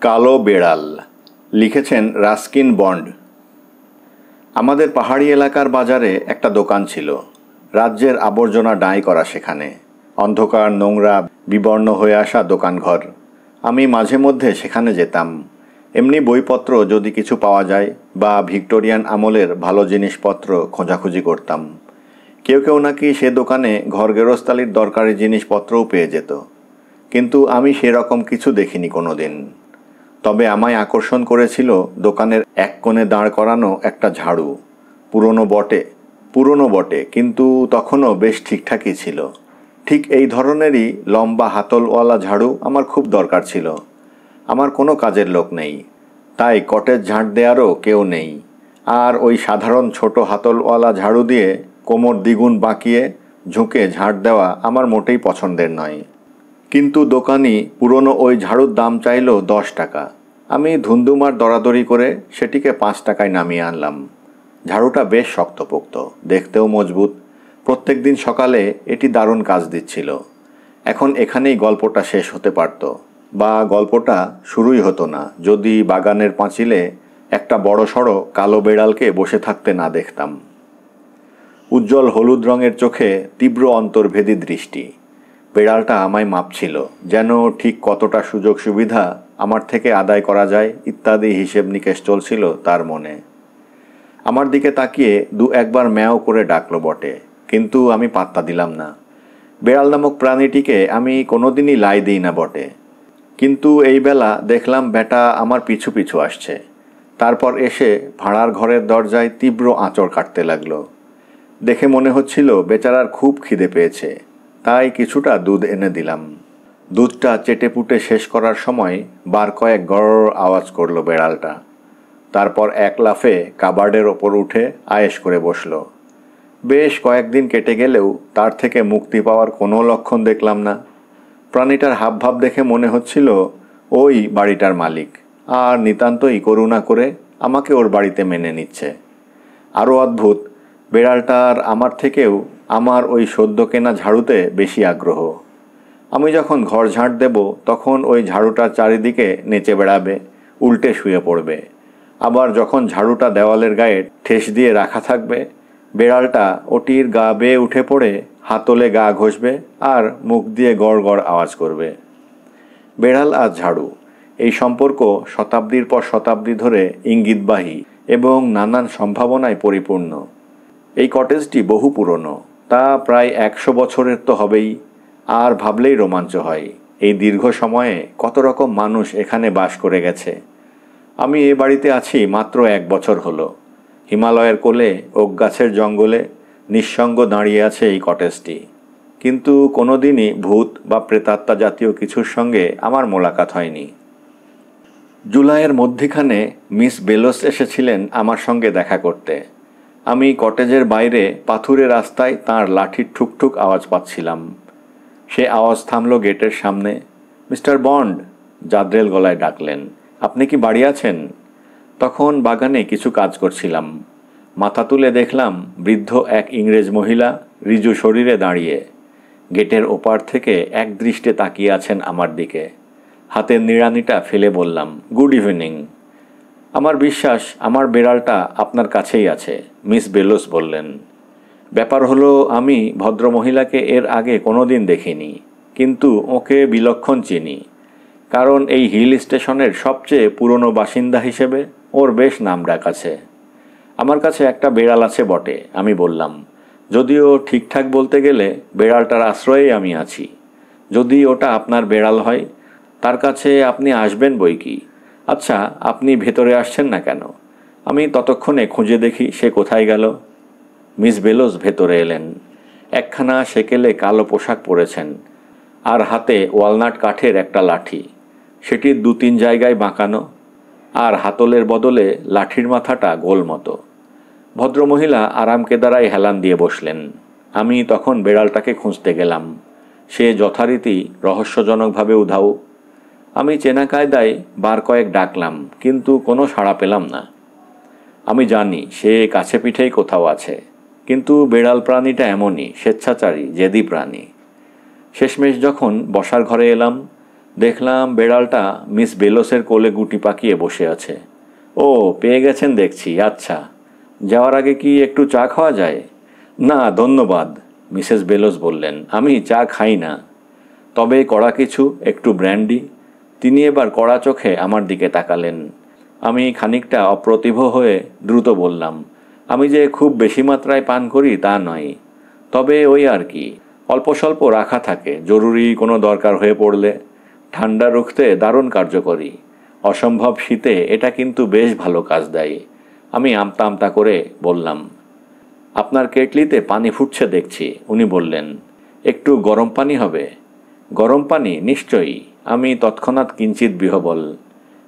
কালো বেড়াল লিখেছেন রাস্কিন বন্ড। আমাদের পাহাড়ি এলাকার বাজারে একটা দোকান ছিল। রাজ্যের আবর্জনা ডাঁই করা সেখানে, অন্ধকার, নোংরা, বিবর্ণ হয়ে আসা দোকানঘর। আমি মাঝে মধ্যে সেখানে যেতাম। এমনি বইপত্র যদি কিছু পাওয়া যায় বা ভিক্টোরিয়ান আমলের ভালো জিনিসপত্র খোঁজাখুঁজি করতাম। কেউ কেউ নাকি সে দোকানে ঘর গেরস্তালির দরকারি জিনিসপত্রও পেয়ে যেত, কিন্তু আমি সেরকম কিছু দেখিনি কোনো দিন। তবে আমায় আকর্ষণ করেছিল দোকানের এক কোণে দাঁড় করানো একটা ঝাড়ু। পুরনো বটে, কিন্তু তখনও বেশ ঠিকঠাকই ছিল। ঠিক এই ধরনেরই লম্বা হাতলওয়ালা ঝাড়ু আমার খুব দরকার ছিল। আমার কোনো কাজের লোক নেই, তাই কটেজ ঝাঁট দেওয়ারও কেউ নেই। আর ওই সাধারণ ছোট হাতলওয়ালা ঝাড়ু দিয়ে কোমর দ্বিগুণ বাঁকিয়ে ঝুঁকে ঝাঁট দেওয়া আমার মোটেই পছন্দের নয়। কিন্তু দোকানি পুরনো ওই ঝাড়ুর দাম চাইল 10 টাকা। আমি ধুন্দুমার দরাদরি করে সেটিকে 5 টাকায় নামিয়ে আনলাম। ঝাড়ুটা বেশ শক্তপোক্ত, দেখতেও মজবুত। প্রত্যেক দিন সকালে এটি দারুণ কাজ দিচ্ছিল। এখন এখানেই গল্পটা শেষ হতে পারত, বা গল্পটা শুরুই হতো না যদি বাগানের পাঁচিলে একটা বড়সড় কালো বেড়ালকে বসে থাকতে না দেখতাম। উজ্জ্বল হলুদ রঙের চোখে তীব্র অন্তর্ভেদী দৃষ্টি। বেড়ালটা আমায় মাপছিল, যেন ঠিক কতটা সুযোগ সুবিধা আমার থেকে আদায় করা যায় ইত্যাদি হিসেব নিকেশ চলছিল তার মনে। আমার দিকে তাকিয়ে দু একবার ম্যাও করে ডাকলো বটে, কিন্তু আমি পাত্তা দিলাম না। বেড়াল নামক প্রাণীটিকে আমি কোনোদিনই লাই দিই না বটে, কিন্তু এই বেলা দেখলাম ব্যাটা আমার পিছু পিছু আসছে। তারপর এসে ভাড়ার ঘরের দরজায় তীব্র আঁচড় কাটতে লাগলো। দেখে মনে হচ্ছিল বেচারার খুব খিদে পেয়েছে, তাই কিছুটা দুধ এনে দিলাম। দুধটা চেটেপুটে শেষ করার সময় বার কয়েক গড় আওয়াজ করলো বেড়ালটা। তারপর এক লাফে কাবার্ডের ওপর উঠে আয়েশ করে বসল। বেশ কয়েকদিন কেটে গেলেও তার থেকে মুক্তি পাওয়ার কোনো লক্ষণ দেখলাম না। প্রাণীটার হাবভাব দেখে মনে হচ্ছিল ওই বাড়িটার মালিক, আর নিতান্তই করুণা করে আমাকে ওর বাড়িতে মেনে নিচ্ছে। আরও অদ্ভুত, বেড়ালটার আমার থেকেও আমার ওই সদ্য কেনা ঝাড়ুতে বেশি আগ্রহ। আমি যখন ঘর ঝাঁট দেব তখন ওই ঝাড়ুটার চারিদিকে নেচে বেড়াবে, উল্টে শুয়ে পড়বে। আবার যখন ঝাড়ুটা দেওয়ালের গায়ে ঠেস দিয়ে রাখা থাকবে, বেড়ালটা ওটির গা বেয়ে উঠে পড়ে হাতলে গা ঘষবে আর মুখ দিয়ে গড় গড় আওয়াজ করবে। বেড়াল আর ঝাড়ু, এই সম্পর্ক শতাব্দীর পর শতাব্দী ধরে ইঙ্গিতবাহী এবং নানান সম্ভাবনায় পরিপূর্ণ। এই কটেজটি বহু পুরনো, তা প্রায় 100 বছরের তো হবেই। আর ভাবলেই রোমাঞ্চ হয় এই দীর্ঘ সময়ে কত রকম মানুষ এখানে বাস করে গেছে। আমি এ বাড়িতে আছি মাত্র 1 বছর হলো। হিমালয়ের কোলে ওক গাছের জঙ্গলে নিঃসঙ্গ দাঁড়িয়ে আছে এই কটেজটি, কিন্তু কোনোদিনই ভূত বা প্রেতাত্মা জাতীয় কিছুর সঙ্গে আমার মোলাকাত হয়নি। জুলাইয়ের মধ্যিখানে মিস বেলোস এসেছিলেন আমার সঙ্গে দেখা করতে। আমি কটেজের বাইরে পাথুরে রাস্তায় তাঁর লাঠির ঠুকঠুক আওয়াজ পাচ্ছিলাম। সে আওয়াজ থামল গেটের সামনে। মিস্টার বন্ড, জাদ্রেল গলায় ডাকলেন, আপনি কি বাড়ি আছেন? তখন বাগানে কিছু কাজ করছিলাম। মাথা তুলে দেখলাম বৃদ্ধ এক ইংরেজ মহিলা ঋজু শরীরে দাঁড়িয়ে গেটের ওপার থেকে এক দৃষ্টে তাকিয়ে আছেন আমার দিকে। হাতের নিড়ানিটা ফেলে বললাম, গুড ইভিনিং। আমার বিশ্বাস আমার বেড়ালটা আপনার কাছেই আছে, মিস বেলোস বললেন। ব্যাপার হলো, আমি ভদ্রমহিলাকে এর আগে কোনো দিন দেখিনি, কিন্তু ওকে বিলক্ষণ চিনি, কারণ এই হিল স্টেশনের সবচেয়ে পুরনো বাসিন্দা হিসেবে ওর বেশ নামডাক আছে। আমার কাছে একটা বেড়াল আছে বটে, আমি বললাম, যদিও ঠিকঠাক বলতে গেলে বেড়ালটার আশ্রয়েই আমি আছি। যদি ওটা আপনার বেড়াল হয় তার কাছে আপনি আসবেন বই কি। আচ্ছা, আপনি ভেতরে আসছেন না কেন? আমি ততক্ষণে খুঁজে দেখি সে কোথায় গেল। মিস বেলোস ভেতরে এলেন। একখানা সেকেলে কালো পোশাক পরেছেন, আর হাতে ওয়ালনাট কাঠের একটা লাঠি। সেটির 2-3 জায়গায় বাঁকানো, আর হাতলের বদলে লাঠির মাথাটা গোল মতো। ভদ্রমহিলা আরাম কেদারায় হেলান দিয়ে বসলেন। আমি তখন বেড়ালটাকে খুঁজতে গেলাম। সে যথারীতি রহস্যজনকভাবে উধাও। আমি চেনা কায়দায় বার কয়েক ডাকলাম, কিন্তু কোনো সাড়া পেলাম না। আমি জানি সে কাছে পিঠেই কোথাও আছে, কিন্তু বেড়াল প্রাণীটা এমনই স্বেচ্ছাচারী, জেদি প্রাণী। শেষমেশ যখন বসার ঘরে এলাম, দেখলাম বেড়ালটা মিস বেলোসের কোলে গুটি পাকিয়ে বসে আছে। ও, পেয়ে গেছেন দেখছি। আচ্ছা, যাওয়ার আগে কি একটু চা খাওয়া যায়? না ধন্যবাদ, মিসেস বেলোস বললেন, আমি চা খাই না। তবে কড়া কিছু, একটু ব্র্যান্ডি। তিনি এবার কড়া চোখে আমার দিকে তাকালেন। আমি খানিকটা অপ্রতিভ হয়ে দ্রুত বললাম, আমি যে খুব বেশি মাত্রায় পান করি তা নয়, তবে ওই আর কি, অল্প স্বল্প রাখা থাকে জরুরি কোনো দরকার হয়ে পড়লে। ঠান্ডা রুখতে দারুণ কার্যকরী। অসম্ভব শীতে এটা কিন্তু বেশ ভালো কাজ দেয়। আমি আমতা আমতা করে বললাম, আপনার কেটলিতে পানি ফুটছে দেখছি। উনি বললেন, একটু গরম পানি হবে? গরম পানি নিশ্চয়ই। আমি তৎক্ষণাৎ কিঞ্চিত বিহ্বল,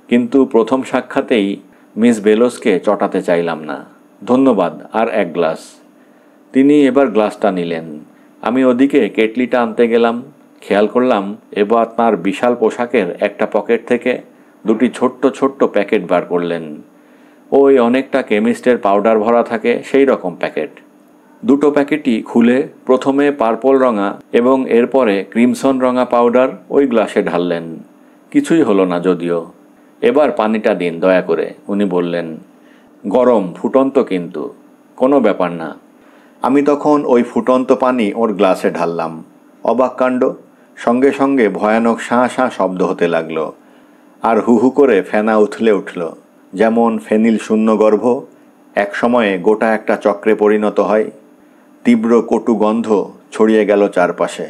কিন্তু প্রথম সাক্ষাতেই মিস বেলোসকে চটাতে চাইলাম না। ধন্যবাদ, আর এক গ্লাস। তিনি এবার গ্লাসটা নিলেন। আমি ওদিকে কেটলিটা আনতে গেলাম। খেয়াল করলাম এবার তাঁর বিশাল পোশাকের একটা পকেট থেকে দুটি ছোট্ট ছোট্ট প্যাকেট বার করলেন। ওই অনেকটা কেমিস্টের পাউডার ভরা থাকে সেই রকম প্যাকেট। দুটো প্যাকেটই খুলে প্রথমে পার্পল রঙা এবং এরপরে ক্রিমসন রঙা পাউডার ওই গ্লাসে ঢাললেন। কিছুই হলো না যদিও। এবার পানিটা দিন দয়া করে, উনি বললেন। গরম, ফুটন্ত কিন্তু। কোনো ব্যাপার না। আমি তখন ওই ফুটন্ত পানি ওর গ্লাসে ঢাললাম। অবাক কাণ্ড, সঙ্গে সঙ্গে ভয়ানক শাঁ শাঁ শব্দ হতে লাগলো, আর হু হু করে ফেনা উথলে উঠল, যেমন ফেনিল শূন্য গর্ভ এক সময়ে গোটা একটা চক্রে পরিণত হয়। তীব্র কটু গন্ধ ছড়িয়ে গেল চারপাশে।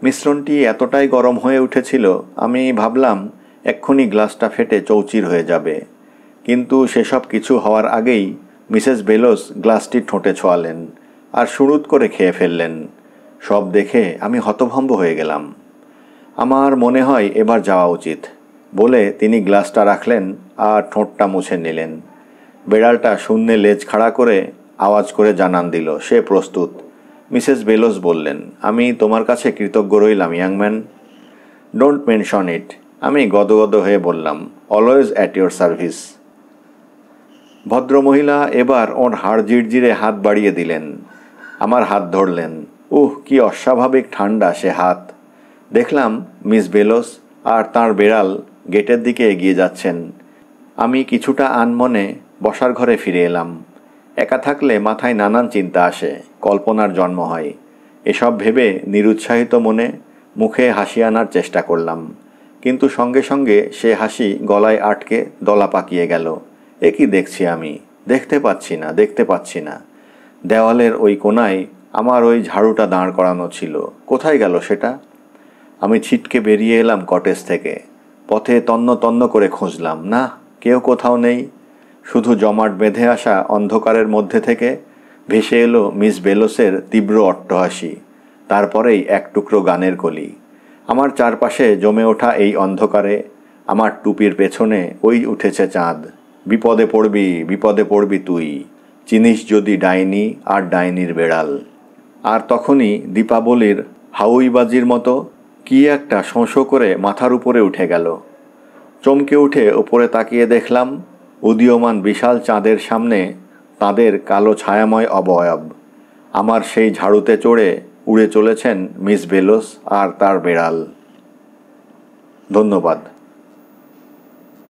মিশ্রণটি এতটাই গরম হয়ে উঠেছিল, আমি ভাবলাম এক্ষুনি গ্লাসটা ফেটে চৌচির হয়ে যাবে। কিন্তু সেসব কিছু হওয়ার আগেই মিসেস বেলোস গ্লাসটি ঠোঁটে ছোঁয়ালেন আর সুড়ুত করে খেয়ে ফেললেন। সব দেখে আমি হতভম্ব হয়ে গেলাম। আমার মনে হয় এবার যাওয়া উচিত বলে তিনি গ্লাসটা রাখলেন আর ঠোঁটটা মুছে নিলেন। বেড়ালটা শূন্যে লেজ খাড়া করে আওয়াজ করে জানান দিল সে প্রস্তুত। মিসেস বেলোস বললেন, আমি তোমার কাছে কৃতজ্ঞ রইলাম ইয়াংম্যান। ডোন্ট মেনশন ইট, আমি গদগদ হয়ে বললাম। Always at your service. ভদ্রমহিলা এবার ওর হাড় জিরজিরে হাত বাড়িয়ে দিলেন। আমার হাত ধরলেন। কি অস্বাভাবিক ঠান্ডা সে হাত। দেখলাম মিস বেলোস আর তাঁর বেড়াল গেটের দিকে এগিয়ে যাচ্ছেন। আমি কিছুটা আনমনে বসার ঘরে ফিরে এলাম। একা থাকলে মাথায় নানান চিন্তা আসে, কল্পনার জন্ম হয়। এসব ভেবে নিরুৎসাহিত মনে মুখে হাসি আনার চেষ্টা করলাম, কিন্তু সঙ্গে সঙ্গে সে হাসি গলায় আটকে দলা পাকিয়ে গেল। এ কি দেখছি আমি? দেখতে পাচ্ছি না। দেওয়ালের ওই কোণায় আমার ওই ঝাড়ুটা দাঁড় করানো ছিল, কোথায় গেল সেটা? আমি ছিটকে বেরিয়ে এলাম কটেজ থেকে। পথে তন্ন তন্ন করে খুঁজলাম, না, কেউ কোথাও নেই। শুধু জমাট বেঁধে আসা অন্ধকারের মধ্যে থেকে ভেসে এলো মিস বেলোসের তীব্র অট্টহাসি, তারপরেই এক টুকরো গানের কলি। আমার চারপাশে জমে ওঠা এই অন্ধকারে আমার টুপির পেছনে ওই উঠেছে চাঁদ। বিপদে পড়বি তুই, চিনিস যদি ডাইনি আর ডাইনির বেড়াল। আর তখনই দীপাবলির হাউইবাজির মতো কি একটা শোঁ করে মাথার উপরে উঠে গেল। চমকে উঠে ওপরে তাকিয়ে দেখলাম উদীয়মান বিশাল চাঁদের সামনে তাদের কালো ছায়াময় অবয়ব। আমার সেই ঝাড়ুতে চড়ে উড়ে চলেছেন মিস বেলোস আর তার বেড়াল। ধন্যবাদ।